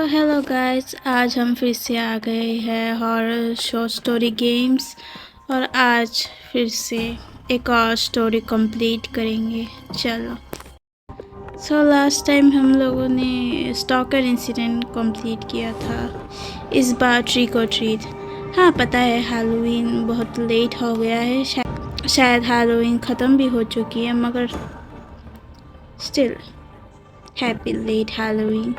Hello guys, आज हम फिर से आ गए हैं हॉरर शॉर्ट स्टोरी गेम्स। और आज फिर से एक और स्टोरी कंप्लीट करेंगे। चलो। लास्ट टाइम हम लोगों ने स्टॉकर इंसिडेंट कंप्लीट किया था। इस बार ट्रिक और ट्रीट। हाँ, पता है हैलोवीन बहुत लेट हो गया है। शायद हैलोवीन ख़त्म भी हो चुकी है, मगर स्टिल हैप्पी लेट हैलोवीन।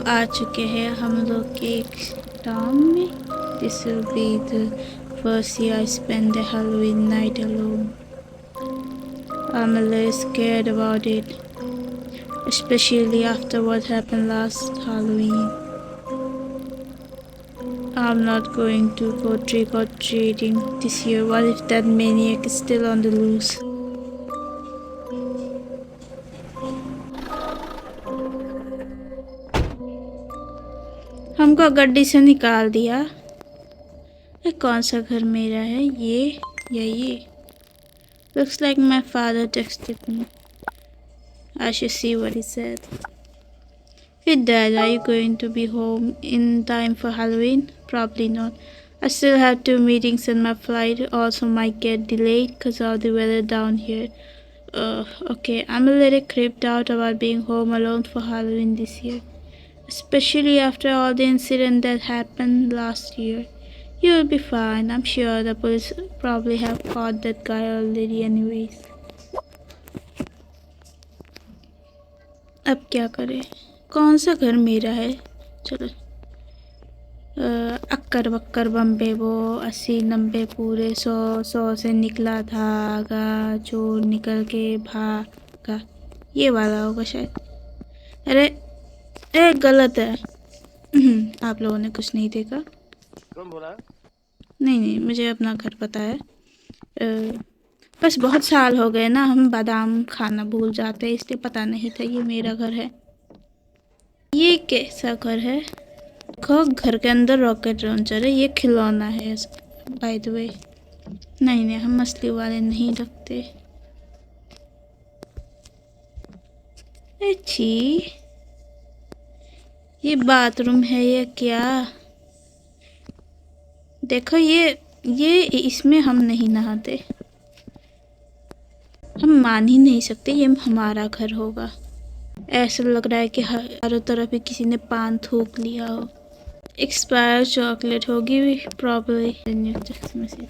आ चुके हैं हम लोग के टाउन में। This will be the first year I spend the Halloween night alone. I'm a little scared about it, especially after what happened last Halloween. I'm not going to go trick or treating this year. What if that maniac is still on the loose? हमको गड्डी से निकाल दिया। ये कौन सा घर मेरा है? ये या ये? Looks like my father texted me. I should see what he said. Hey Dad, are you going to be home in time for Halloween? Probably not. I still have 2 meetings and my flight also might get delayed because of the weather down here. Okay, I'm a little creeped out about being home alone for Halloween this year. Especially after all the incident that happened last year. You'll be fine. I'm sure the police probably have caught that guy already anyways. अब क्या करें? कौन सा घर मेरा है? चलो। Occur Bakkar Bombay वो 80-90 पूरे 100 से निकला धागा चोर निकल के भागा। ये वाला होगा शायद। अरे गलत है। आप लोगों ने कुछ नहीं देखा? कौन बोला? नहीं, मुझे अपना घर पता है। बस बहुत साल हो गए ना, हम बादाम खाना भूल जाते हैं, इसलिए पता नहीं था ये मेरा घर है। ये कैसा घर है? देखो, घर के अंदर रॉकेट लॉन्चर है। ये खिलौना है बाय द वे। नहीं, हम मछली वाले नहीं रखते। अच्छी, ये बाथरूम है या क्या? देखो, ये इसमें हम नहीं नहाते। हम मान ही नहीं सकते ये हमारा घर होगा। ऐसा लग रहा है कि हर तरफ ही किसी ने पान थूक लिया हो। एक्सपायर चॉकलेट होगी probably. Text message.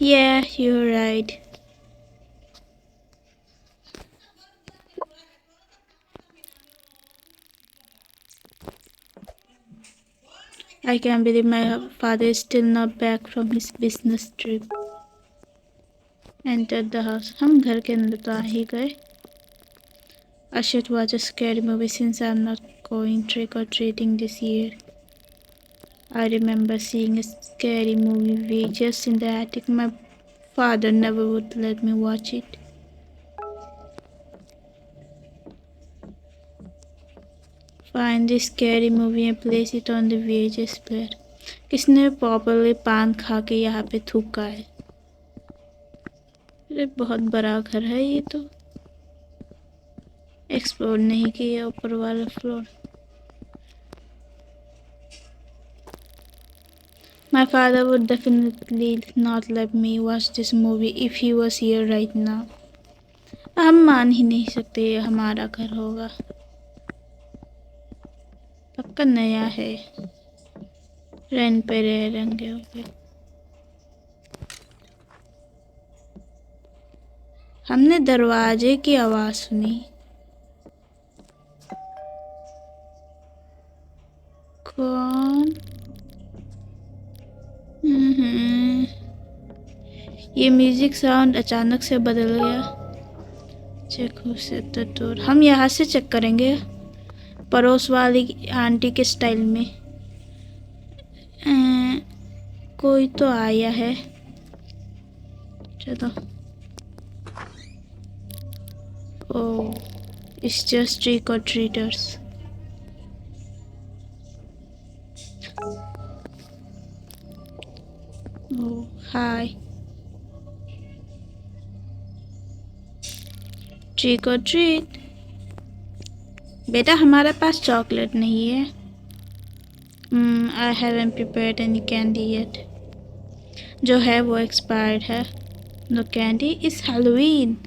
Yeah, you're right. I can't believe my father is still not back from his business trip. Entered the house. हम घर के अंदर तो आ ही गए। I should watch a scary movie since I'm not going trick or treating this year. I remember seeing a scary movie just in the attic. My father never would let me watch it. Find this scary movie and place it on the VHS player. किसने properly पान खा के यहाँ पे थूका है? अरे बहुत बड़ा घर है ये तो। एक्सप्लोर नहीं किया ऊपर वाला floor. My father would definitely not let me watch this movie if he was here right now. हम मान ही नहीं सकते ये हमारा घर होगा। पक्का नया है, रेंट पे रह रंगे हो गए। हमने दरवाजे की आवाज सुनी। कौन? ये म्यूजिक साउंड अचानक से बदल गया। चेक हो से तो हम यहाँ से चेक करेंगे, पड़ोस वाली आंटी के स्टाइल में। कोई तो आया है। चलो। ओह, इट्स जस्ट ट्रिक और ट्रीटर्स। ओह हाय। ट्रिक और ट्रीट। बेटा हमारे पास चॉकलेट नहीं है। I haven't prepared any candy yet. जो है वो एक्सपायर्ड है। No candy is Halloween.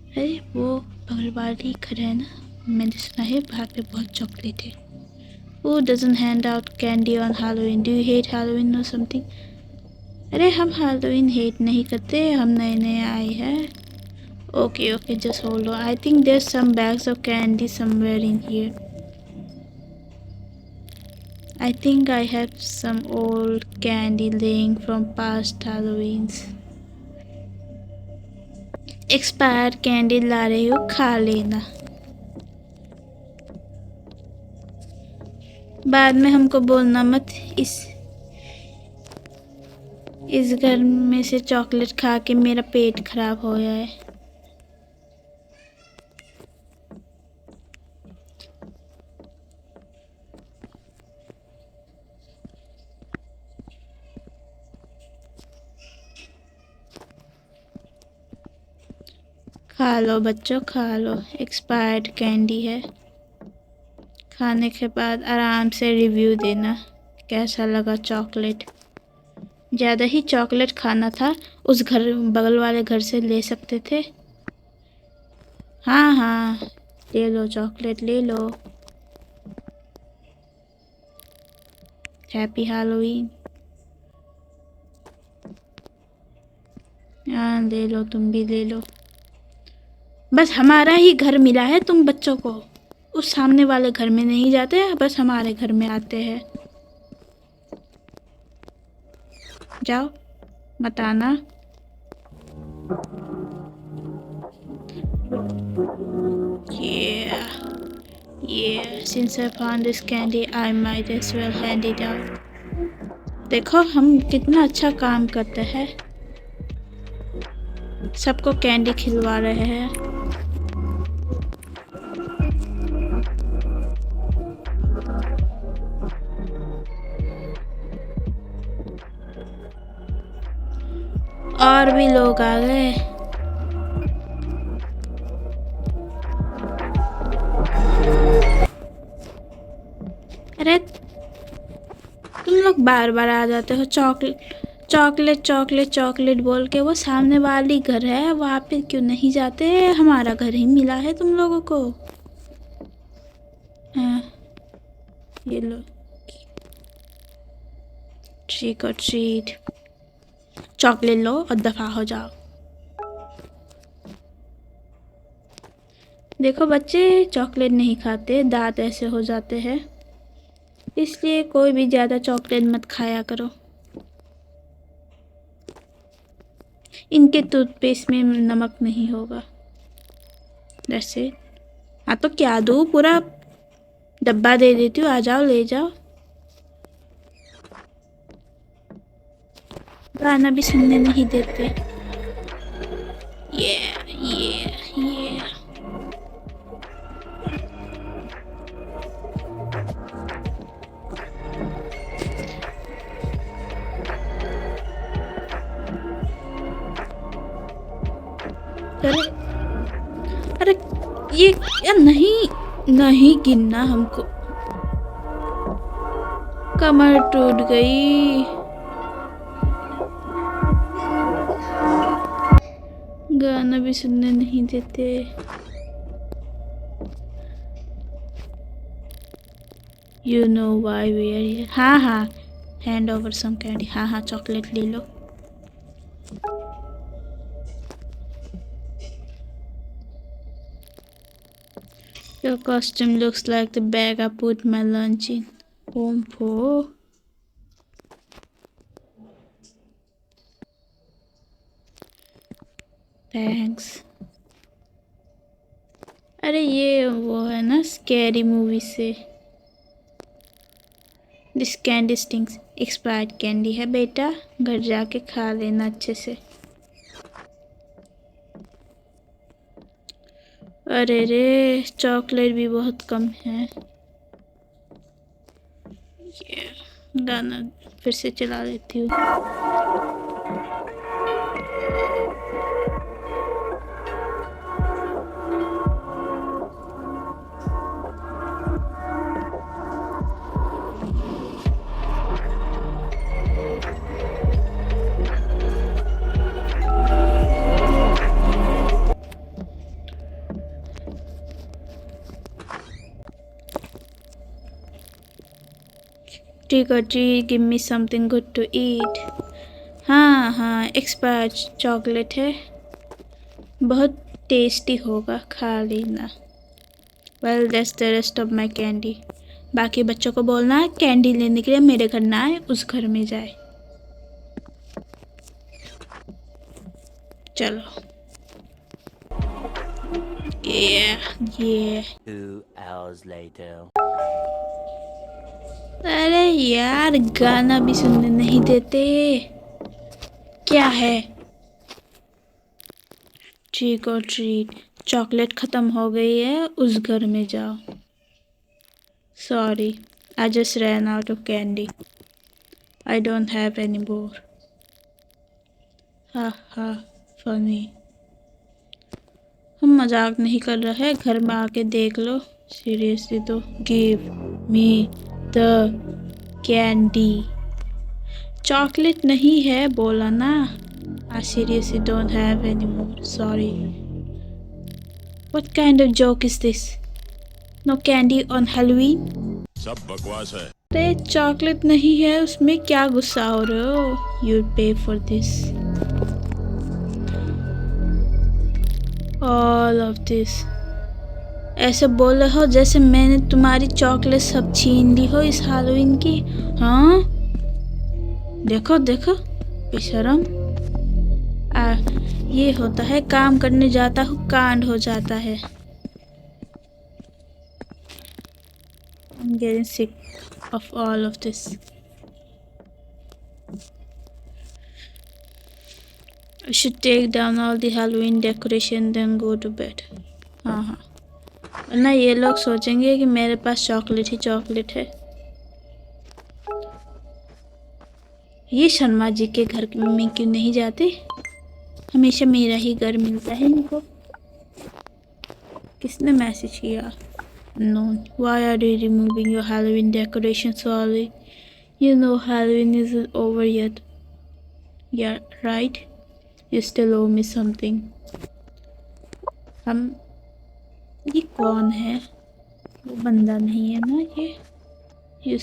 अरे वो बगल वाली घर है ना, मैंने सुना है वहाँ पे बहुत चॉकलेट है। Who doesn't hand out candy on Halloween? Do you hate Halloween or something? अरे हम Halloween hate नहीं करते, हम नए नए आए हैं। Okay, okay, just hold on. I think there's some bags of candy somewhere in here. I think I have some old candy laying from past Halloweens. Expired candy ला रही हो, खा लेना। बाद में हमको बोलना मत इस घर में से चॉकलेट खा के मेरा पेट खराब हो गया है। खा लो बच्चों, खा लो। एक्सपायर्ड कैंडी है। खाने के बाद आराम से रिव्यू देना कैसा लगा चॉकलेट। ज़्यादा ही चॉकलेट खाना था, उस घर बगल वाले घर से ले सकते थे। हाँ हाँ, ले लो चॉकलेट, ले लो। Happy Halloween. हाँ ले लो, तुम भी ले लो। बस हमारा ही घर मिला है तुम बच्चों को, उस सामने वाले घर में नहीं जाते, बस हमारे घर में आते हैं। जाओ, मत आना। Yeah, since I found this candy, I might as well hand it out. देखो हम कितना अच्छा काम करते हैं, सबको कैंडी खिलवा रहे हैं। और भी लोग आ गए। अरे तुम लोग बार बार आ जाते हो चॉकलेट चॉकलेट चॉकलेट चॉकलेट बोल के। वो सामने वाली घर है, वहाँ पे क्यों नहीं जाते? हमारा घर ही मिला है तुम लोगों को। हाँ ये लो, ट्रिक और ट्रीट। चॉकलेट लो और दफा हो जाओ। देखो बच्चे, चॉकलेट नहीं खाते, दांत ऐसे हो जाते हैं, इसलिए कोई भी ज़्यादा चॉकलेट मत खाया करो। इनके टूथपेस्ट में नमक नहीं होगा। वैसे हाँ तो क्या दूँ, पूरा डब्बा दे देती हूँ, आ जाओ ले जाओ। गाना भी सुनने नहीं देते। ये अरे ये यार, नहीं गिनना हमको। कमर टूट गई। गाना भी सुनने नहीं देते। You know why we are here. हाँ, हैंड ओवर सम कैंडी। हाँ, चॉकलेट ले लो। Your costume looks like the bag I put my lunch in. Pompo. Thanks. अरे ये वो है ना स्कैरी मूवी से। This candy stings. Expired candy है बेटा, घर जाके खा लेना अच्छे से। अरे रे, चॉकलेट भी बहुत कम है। ये गाना फिर से चला लेती हूँ। ट्रिक और treat, give me something good to eat. हाँ हाँ, एक्सपायर्ड चॉकलेट है, बहुत टेस्टी होगा, खा लेना। Well that's the rest of my candy. बाकी बच्चों को बोलना है कैंडी लेने के लिए मेरे घर ना आए, उस घर में जाए। चलो ये 2 hours later. अरे यार गाना भी सुनने नहीं देते, क्या है। ट्रिक और ट्रीट, चॉकलेट खत्म हो गई है, उस घर में जाओ। Sorry, I just ran out of candy, I don't have any मोर। हा हा, फनी। हम मजाक नहीं कर रहे हैं, घर में आके देख लो। सीरियसली तो give me the candy. Chocolate नहीं है बोला ना। I seriously don't have any more, sorry. What kind of joke is this? No candy on Halloween? सब बकवास है। अरे चॉकलेट नहीं है उसमें, क्या गुस्सा हो रहे हो? यू पे for this, all of this. ऐसे बोल रहे हो जैसे मैंने तुम्हारी चॉकलेट सब छीन ली हो इस हैलोवीन की। हाँ देखो देखो बेशरम। ये होता है, काम करने जाता हूँ कांड हो जाता है। I'm getting sick of all of this. I should take down all the Halloween decoration then go to bed. हाँ हाँ, वरना ये लोग सोचेंगे कि मेरे पास चॉकलेट ही चॉकलेट है। ये शर्मा जी के घर में क्यों नहीं जाते? हमेशा मेरा ही घर मिलता है इनको। किसने मैसेज किया? No. Why are you removing your Halloween decorations so early? You know Halloween isn't over yet. Yeah, right? You still owe me something. ये कौन है? वो बंदा नहीं है ना ये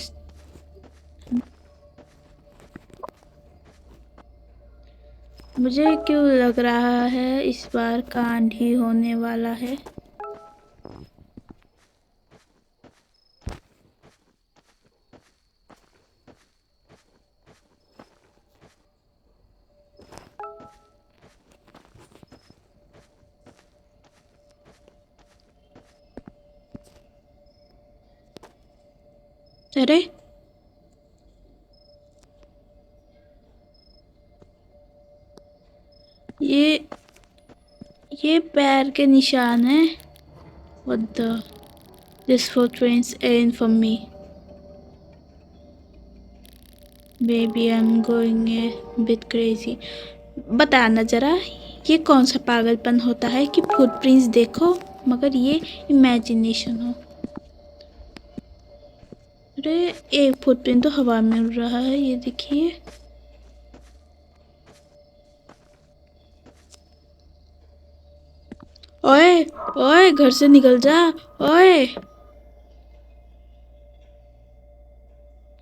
मुझे क्यों लग रहा है इस बार कांड ही होने वाला है। अरे ये पैर के निशान है। What the? This footprints ain't for me. Maybe I'm going a bit crazy. बताना जरा, ये कौन सा पागलपन होता है कि फुटप्रिंट्स देखो मगर ये इमेजिनेशन हो। अरे एक फुटप्रिंट तो हवा में उड़ रहा है, ये देखिए। ओए ओए, घर से निकल जा ओए।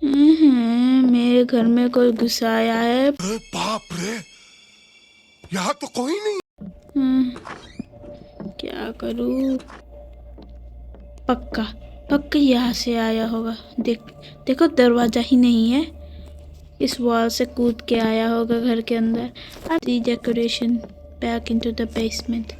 मेरे घर में कोई घुस आया है। अरे बाप रे, यहाँ तो कोई नहीं। क्या करूं? पक्का पक्का यहाँ से आया होगा। देखो दरवाजा ही नहीं है, इस वॉल से कूद के आया होगा घर के अंदर। The decoration back into the basement.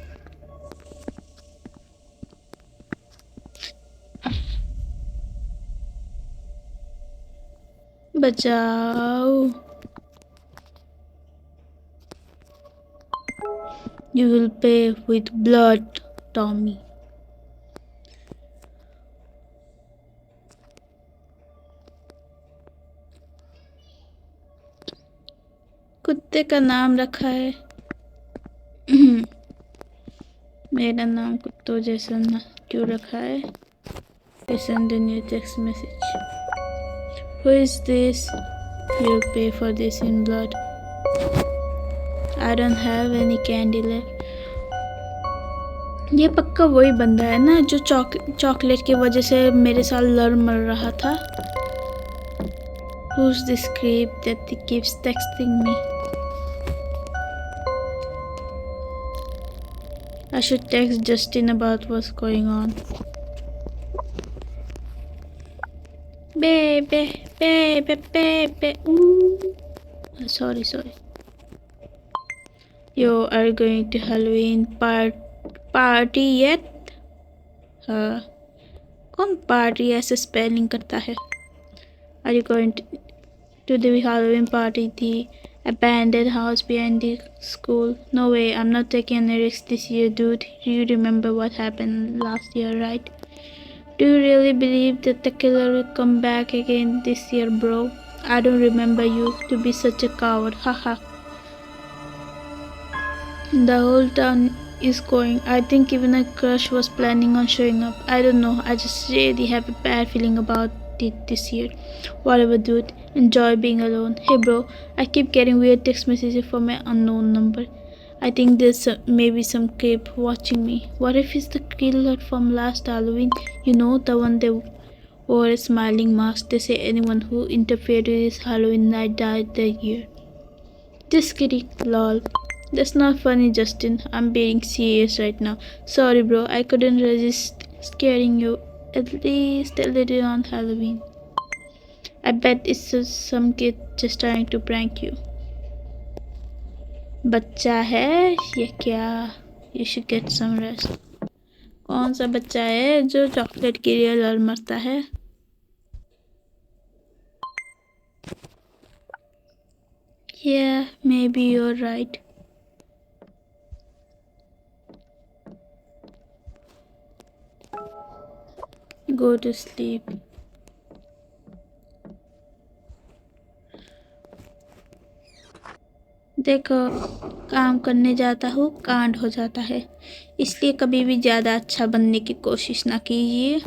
बचाओ। You will pay with blood, Tommy. कुत्ते का नाम रखा है। मेरा नाम कुत्तों जैसा ना क्यों रखा है? Send a new text message. Who is this? You'll pay for this in blood. I don't have any candy left. ये पक्का वही बंदा है ना जो चॉकलेट की वजह से मेरे साथ लड़ मर रहा था। Who's this creep that keeps texting me? I should text Justin about what's going on. Baby, baby, baby. Ooh. Sorry. You are going to Halloween party yet? कौन party ऐसे spelling करता है? Are you going to the Halloween party, the abandoned house behind the school? No way, I'm not taking any risks this year, dude. You remember what happened last year, right? Do you really believe that the killer will come back again this year, bro? I don't remember you to be such a coward, haha. The whole town is going. I think even a crush was planning on showing up. I don't know, I just really have a bad feeling about it this year. Whatever, dude. Enjoy being alone. Hey bro, I keep getting weird text messages from my unknown number. I think there's maybe some creep watching me. What if it's the killer from last Halloween? You know, the one that wore a smiling mask. They say anyone who interfered with his Halloween night died that year. Just kidding, lol. That's not funny, Justin. I'm being serious right now. Sorry bro, I couldn't resist scaring you. At least a little on Halloween. I bet it's just some kid just trying to prank you. बच्चा है ये क्या? You should get some rest. कौन सा बच्चा है जो chocolate के लिए लड़ मरता है? Yeah, maybe you're right. Go to sleep. देखो, काम करने जाता हूँ कांड हो जाता है, इसलिए कभी भी ज़्यादा अच्छा बनने की कोशिश ना कीजिए।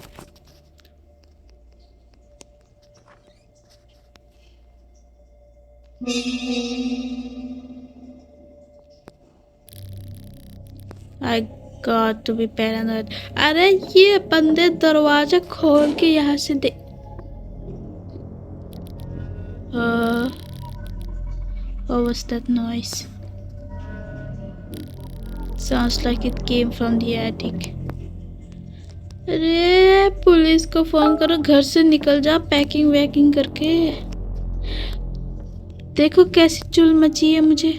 I got to be paranoid. अरे ये बंदे दरवाजा खोल के यहाँ से दे। What was that noise? Sounds like it came from the attic. अरे पुलिस को फोन करो, घर से निकल जा पैकिंग वैकिंग करके। देखो कैसी चुल मची है मुझे।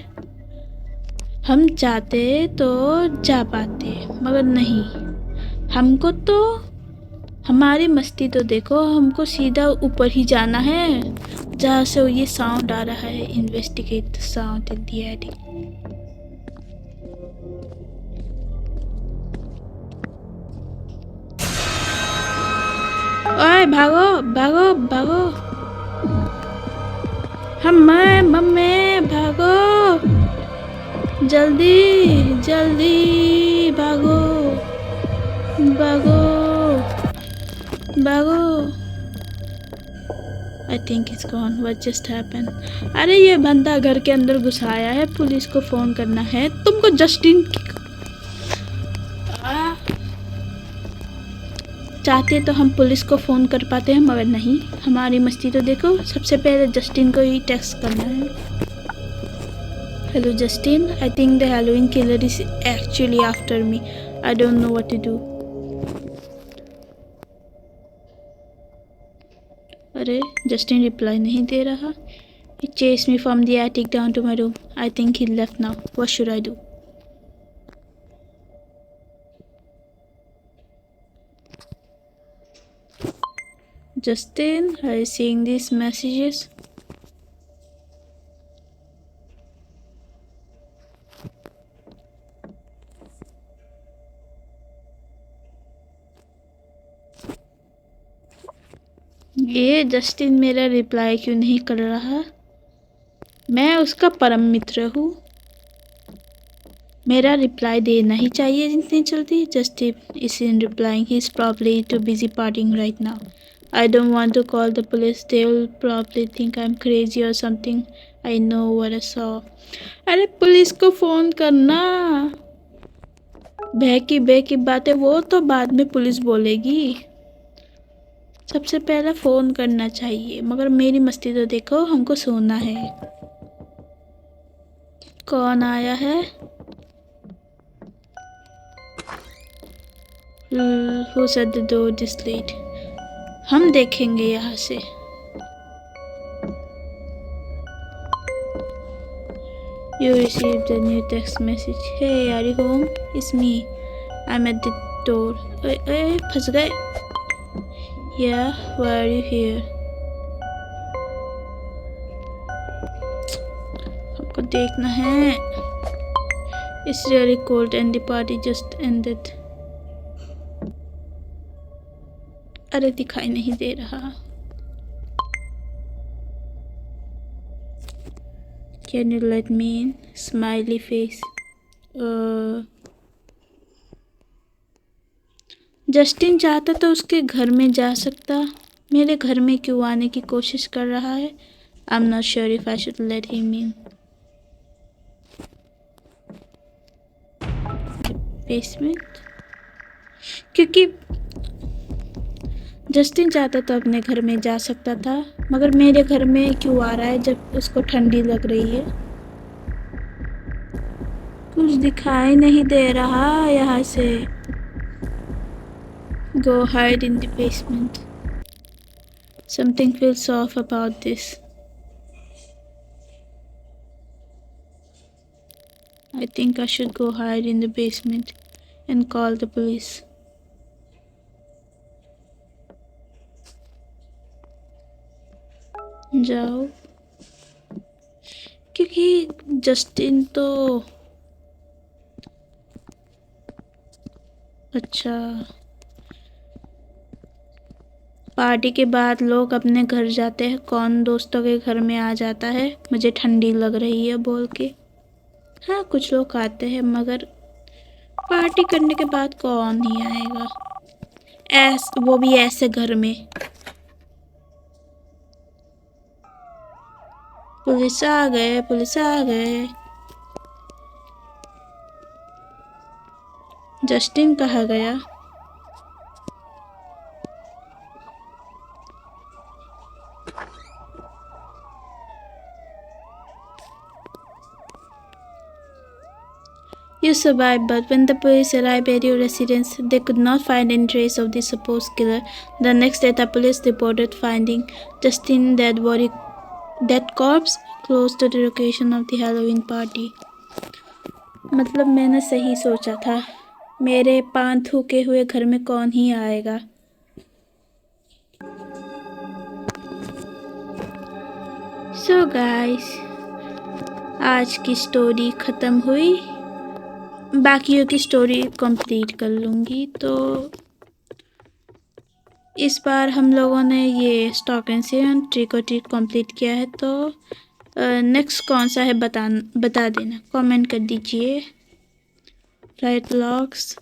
हम चाहते तो जा पाते मगर नहीं, हमको तो हमारी मस्ती तो देखो, हमको सीधा ऊपर ही जाना है जहाँ से ये साउंड आ रहा है। Investigate the sound in the attic. ओए भागो भागो भागो, मम्मी भागो, जल्दी जल्दी भागो भागो भागो। I think it's gone. What just happened? अरे ये बंदा घर के अंदर घुसाया है, पुलिस को फोन करना है। तुमको जस्टिन चाहते तो हम पुलिस को फोन कर पाते हैं मगर नहीं, हमारी मस्ती तो देखो। सबसे पहले जस्टिन को ही टेक्स्ट करना है। Hello Justin, I think the Halloween killer is actually after me. I don't know what to do. अरे जस्टिन रिप्लाई नहीं दे रहा। He chased me from the attic down to my room. I think he left now. What should I do? Justin, are you seeing these messages? ये Justin मेरा reply क्यों नहीं कर रहा? मैं उसका परम मित्र हूँ, मेरा रिप्लाई देना ही चाहिए जितनी जल्दी। Justin isn't replying. He's probably too busy partying right now. I don't want to call the police. They'll probably think I'm crazy or something. I know what I saw. अरे पुलिस को phone करना। बह की बातें वो तो बाद में पुलिस बोलेगी। सबसे पहले फ़ोन करना चाहिए, मगर मेरी मस्ती तो देखो, हमको सोना है। कौन आया है? Who said the door this late? हम देखेंगे यहाँ से। You received a new text message. Hey, are you home? It's me. I'm at the door. फंस गए। Yeah, why are you here? हमको देखना है। It's really cold and the party just ended. अरे दिखाई नहीं दे रहा। Can you let me in? Smiley face. Justin चाहता तो उसके घर में जा सकता, मेरे घर में क्यों आने की कोशिश कर रहा है? I'm not sure if I should let him in. Basement, क्योंकि जस्टिन चाहता तो अपने घर में जा सकता था, मगर मेरे घर में क्यों आ रहा है जब उसको ठंडी लग रही है? कुछ दिखाई नहीं दे रहा यहाँ से। Go hide in the basement. Something feels off about this. I think I should go hide in the basement and call the police. जाओ, क्योंकि जस्टिन तो अच्छा, पार्टी के बाद लोग अपने घर जाते हैं, कौन दोस्तों के घर में आ जाता है मुझे ठंडी लग रही है बोल के? हाँ, कुछ लोग आते हैं, मगर पार्टी करने के बाद कौन ही आएगा, वो भी ऐसे घर में। पुलिस आ गए, पुलिस आ गए। जस्टिन कहाँ गया? You survived, but when the police arrived at your residence, they could not find any trace of the supposed killer. The next day, the police reported finding Justin's dead corpse close to the location of the Halloween party. मतलब मैंने सही सोचा था, मेरे पान थूके हुए घर में कौन ही आएगा। So guys, आज की स्टोरी ख़त्म हुई, बाकियों की स्टोरी कंप्लीट कर लूँगी। तो इस बार हम लोगों ने ये स्टॉक एंड शेयर ट्रिक और ट्रीट कंप्लीट किया है। तो नेक्स्ट कौन सा है बता देना, कमेंट कर दीजिए। Right Blogs,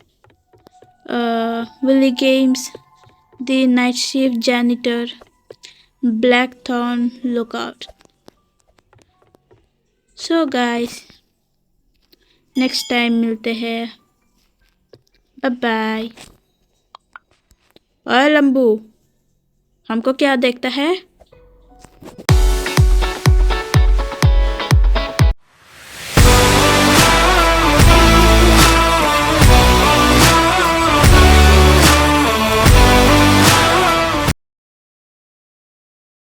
Willy Games, The Night Shift Janitor, Black Thorn Lookout. So guys, next time मिलते हैं, बाय बाय। और लंबू, हमको क्या देखता है?